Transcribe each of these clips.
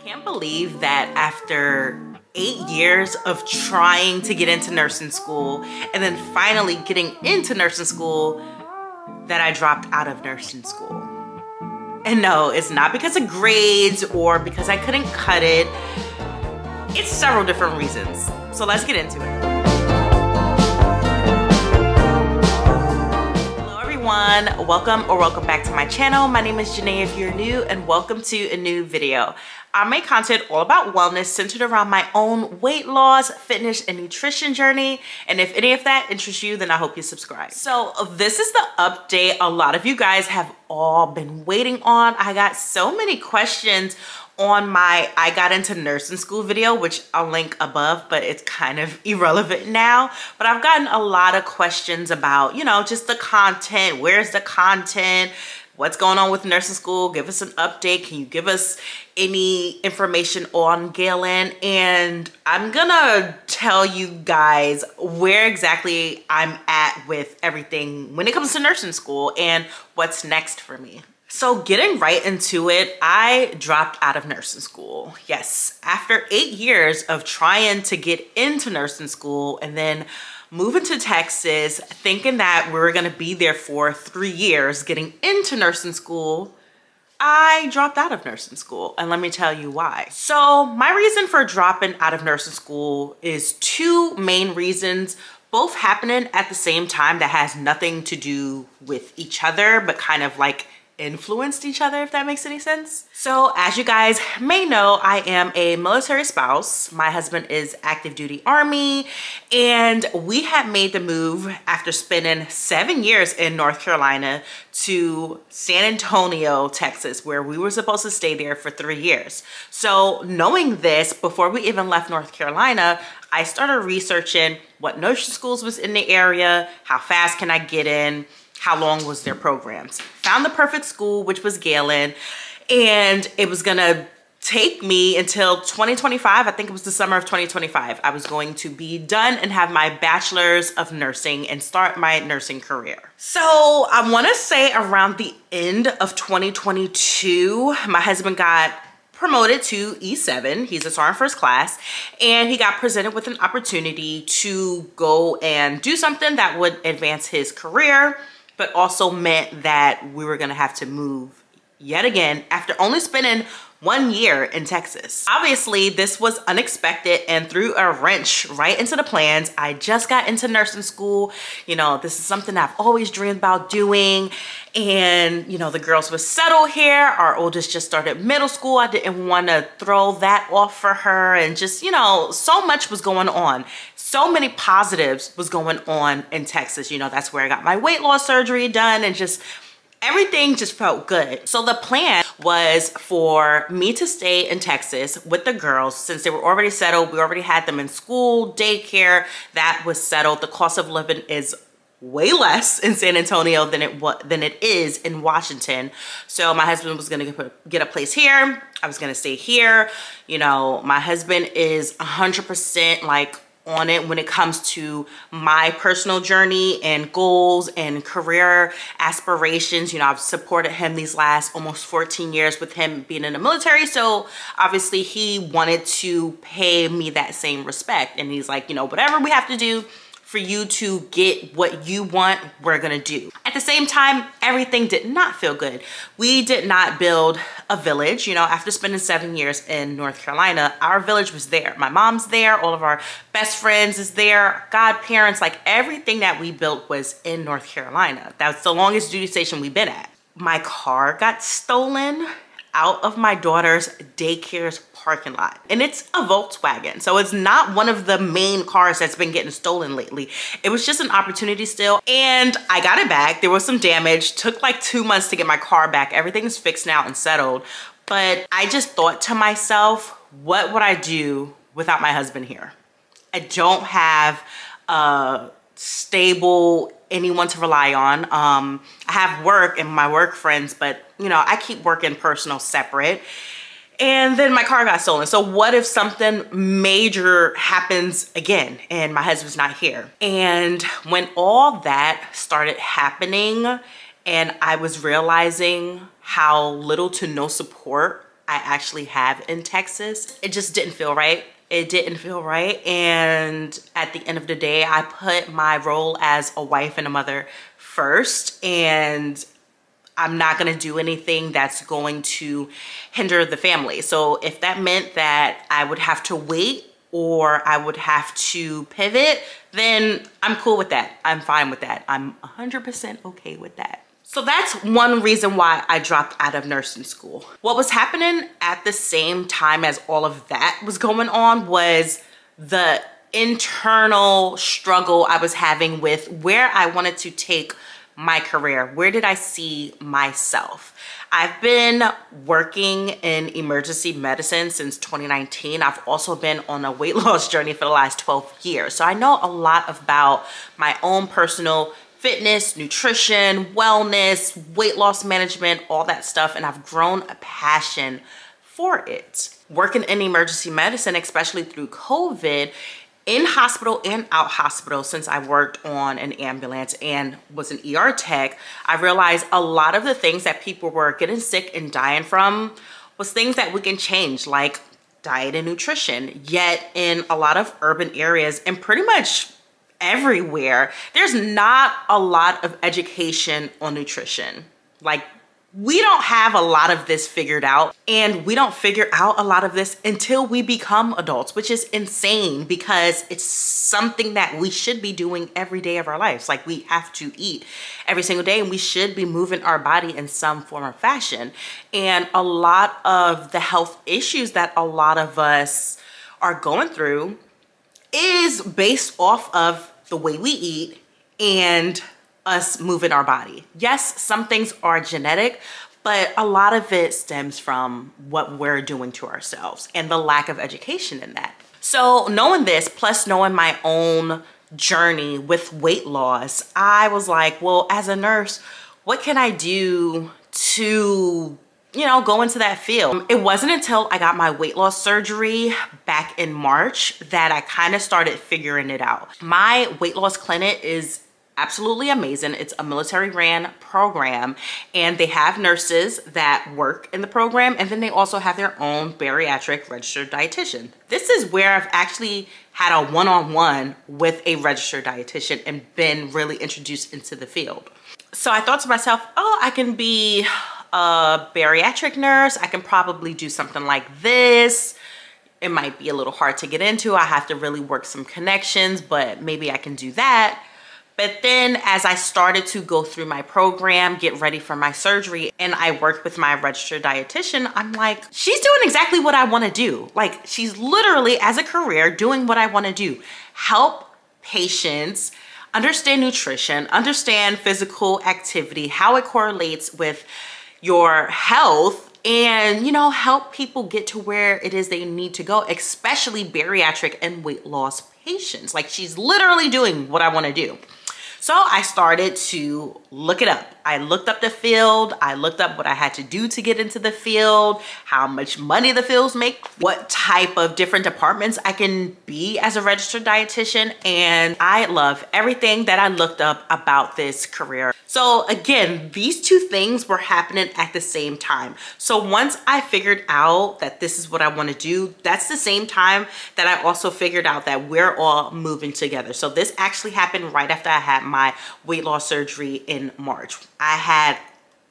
can't believe that after 8 years of trying to get into nursing school and then finally getting into nursing school that I dropped out of nursing school. And no, it's not because of grades or because I couldn't cut it. It's several different reasons. So let's get into it. Welcome back to my channel. My name is Janae if you're new, and welcome to a new video. I make content all about wellness centered around my own weight loss, fitness, and nutrition journey. And if any of that interests you, then I hope you subscribe. So this is the update a lot of you guys have all been waiting on. I got so many questions on my I got into nursing school video, which I'll link above, but it's kind of irrelevant now. But I've gotten a lot of questions about, you know, just the content. Where's the content? What's going on with nursing school? Give us an update. Can you give us any information on L.E.A.N? And I'm gonna tell you guys where exactly I'm at with everything when it comes to nursing school and what's next for me. So getting right into it, I dropped out of nursing school. Yes, after 8 years of trying to get into nursing school and then moving to Texas, thinking that we were gonna be there for 3 years, getting into nursing school, I dropped out of nursing school, and let me tell you why. So my reason for dropping out of nursing school is two main reasons, both happening at the same time that has nothing to do with each other, but kind of like influenced each other, if that makes any sense. So as you guys may know, I am a military spouse. My husband is active duty Army, and we had made the move after spending 7 years in North Carolina to San Antonio, Texas, where we were supposed to stay there for 3 years. So knowing this, before we even left North Carolina, I started researching what nursing schools was in the area, how fast can I get in, how long was their programs. Found the perfect school, which was L.E.A.N, and it was gonna take me until 2025. I think it was the summer of 2025. I was going to be done and have my bachelor's of nursing and start my nursing career. So I wanna say around the end of 2022, my husband got promoted to E7. He's a sergeant first class, and he got presented with an opportunity to go and do something that would advance his career, but also meant that we were gonna have to move yet again after only spending 1 year in Texas. Obviously, this was unexpected and threw a wrench right into the plans. I just got into nursing school. You know, this is something I've always dreamed about doing. And, you know, the girls were settled here. Our oldest just started middle school. I didn't want to throw that off for her. And just, you know, so much was going on. So many positives was going on in Texas. You know, that's where I got my weight loss surgery done, and just everything just felt good. So the plan was for me to stay in Texas with the girls since they were already settled. We already had them in school, daycare, that was settled. The cost of living is way less in San Antonio than it is in Washington. So my husband was gonna get a place here. I was gonna stay here. You know, my husband is 100% like on it when it comes to my personal journey and goals and career aspirations. You know, I've supported him these last almost 14 years with him being in the military. So obviously he wanted to pay me that same respect. And he's like, you know, whatever we have to do for you to get what you want, we're gonna do. At the same time, everything did not feel good. We did not build a village. You know, after spending 7 years in North Carolina, our village was there. My mom's there, all of our best friends is there, godparents, like everything that we built was in North Carolina. That's the longest duty station we've been at. My car got stolen out of my daughter's daycare's parking lot, and it's a Volkswagen, so it's not one of the main cars that's been getting stolen lately. It was just an opportunity still, and I got it back. There was some damage, took like 2 months to get my car back. Everything is fixed now and settled, but I just thought to myself, what would I do without my husband here? I don't have a stable anyone to rely on. I have work and my work friends, but you know, I keep work and personal separate. And then my car got stolen. So what if something major happens again and my husband's not here? And when all that started happening and I was realizing how little to no support I actually have in Texas. It just didn't feel right. It didn't feel right. And at the end of the day, I put my role as a wife and a mother first, and I'm not gonna do anything that's going to hinder the family. So if that meant that I would have to wait or I would have to pivot, then I'm cool with that. I'm fine with that. I'm 100% okay with that. So that's one reason why I dropped out of nursing school. What was happening at the same time as all of that was going on was the internal struggle I was having with where I wanted to take my career. Where did I see myself? I've been working in emergency medicine since 2019. I've also been on a weight loss journey for the last 12 years. So I know a lot about my own personal fitness, nutrition, wellness, weight loss management, all that stuff. And I've grown a passion for it. Working in emergency medicine, especially through COVID, in hospital and out hospital, since I worked on an ambulance and was an ER tech, I realized a lot of the things that people were getting sick and dying from was things that we can change, like diet and nutrition. Yet in a lot of urban areas and pretty much everywhere, there's not a lot of education on nutrition. Like, we don't have a lot of this figured out, and we don't figure out a lot of this until we become adults, which is insane because it's something that we should be doing every day of our lives. Like, we have to eat every single day, and we should be moving our body in some form or fashion. And a lot of the health issues that a lot of us are going through is based off of the way we eat and us moving our body. Yes, some things are genetic, but a lot of it stems from what we're doing to ourselves and the lack of education in that. So knowing this, plus knowing my own journey with weight loss, I was like, well, as a nurse, what can I do to, you know, go into that field? It wasn't until I got my weight loss surgery back in March that I kind of started figuring it out. My weight loss clinic is absolutely amazing. It's a military-ran program, and they have nurses that work in the program, and then they also have their own bariatric registered dietitian. This is where I've actually had a one-on-one with a registered dietitian and been really introduced into the field. So I thought to myself, oh, I can be a bariatric nurse. I can probably do something like this. It might be a little hard to get into. I have to really work some connections, but maybe I can do that. But then as I started to go through my program, get ready for my surgery, and I worked with my registered dietitian, I'm like, she's doing exactly what I want to do. Like, she's literally, as a career, doing what I want to do. Help patients understand nutrition, understand physical activity, how it correlates with your health, and, you know, help people get to where it is they need to go, especially bariatric and weight loss patients. Like, she's literally doing what I want to do. So I started to look it up. I looked up the field. I looked up what I had to do to get into the field, how much money the fields make, what type of different departments I can be as a registered dietitian. And I love everything that I looked up about this career. So again, these two things were happening at the same time. So once I figured out that this is what I want to do, that's the same time that I also figured out that we're all moving together. So this actually happened right after I had my weight loss surgery in March. I had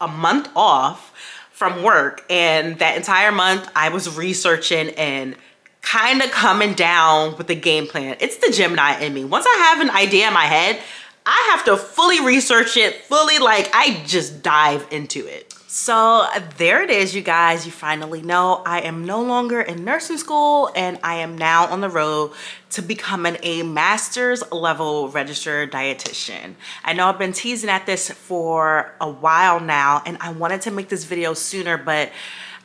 a month off from work, and that entire month I was researching and kind of coming down with the game plan. It's the Gemini in me. Once I have an idea in my head, I have to fully research it, I just dive into it. So there it is, you guys. You finally know I am no longer in nursing school, and I am now on the road to becoming a master's level registered dietitian. I know I've been teasing at this for a while now, and I wanted to make this video sooner, but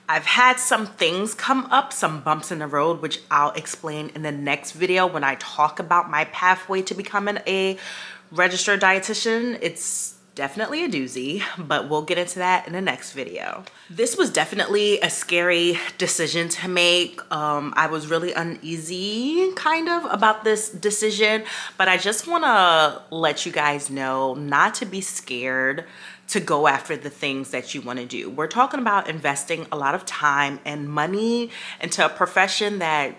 I've had some things come up, some bumps in the road, which I'll explain in the next video when I talk about my pathway to becoming a registered dietitian. It's definitely a doozy, but we'll get into that in the next video. This was definitely a scary decision to make. I was really uneasy kind of about this decision, but I just wanna let you guys know not to be scared to go after the things that you wanna do. We're talking about investing a lot of time and money into a profession that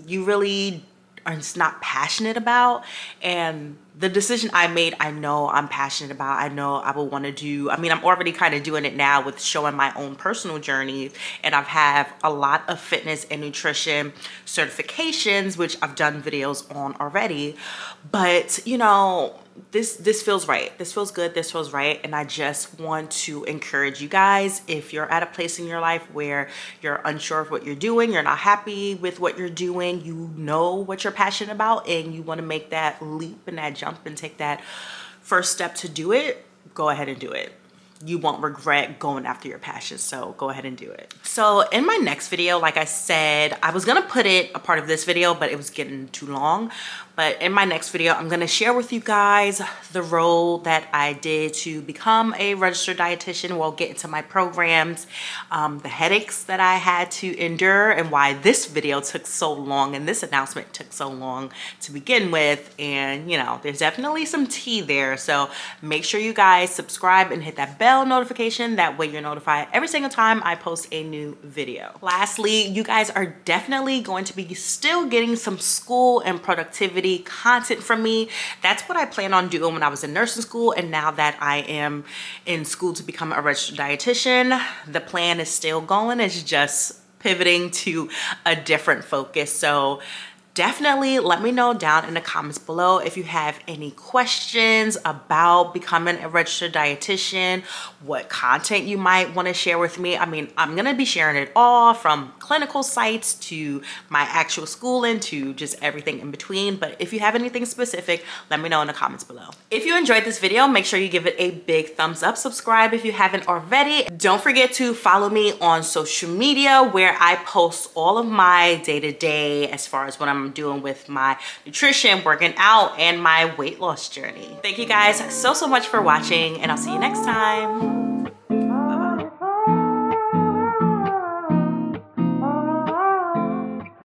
you really are just not passionate about. And the decision I made, I know I'm passionate about. I know I will want to do. I mean, I'm already kind of doing it now with showing my own personal journey, and I've had a lot of fitness and nutrition certifications, which I've done videos on already. But you know, this feels right. This feels good. This feels right. And I just want to encourage you guys, if you're at a place in your life where you're unsure of what you're doing, you're not happy with what you're doing, you know what you're passionate about, and you want to make that leap and that jump and take that first step to do it, go ahead and do it. You won't regret going after your passion, so go ahead and do it. So in my next video, like I said, I was gonna put it a part of this video, but it was getting too long. But in my next video, I'm gonna share with you guys the role that I did to become a registered dietitian. We'll get into my programs, the headaches that I had to endure, and why this video took so long and this announcement took so long to begin with. And you know, there's definitely some tea there. So make sure you guys subscribe and hit that bell notification. That way you're notified every single time I post a new video. Lastly, you guys are definitely going to be still getting some school and productivity content from me. That's what I planned on doing when I was in nursing school, and now that I am in school to become a registered dietitian, the plan is still going. It's just pivoting to a different focus. So definitely let me know down in the comments below if you have any questions about becoming a registered dietitian, what content you might want to share with me. I mean, I'm going to be sharing it all, from clinical sites to my actual schooling to just everything in between. But if you have anything specific, let me know in the comments below. If you enjoyed this video, make sure you give it a big thumbs up. Subscribe if you haven't already. Don't forget to follow me on social media, where I post all of my day-to-day as far as what I'm doing with my nutrition, working out, and my weight loss journey. Thank you guys so much for watching, and I'll see you next time.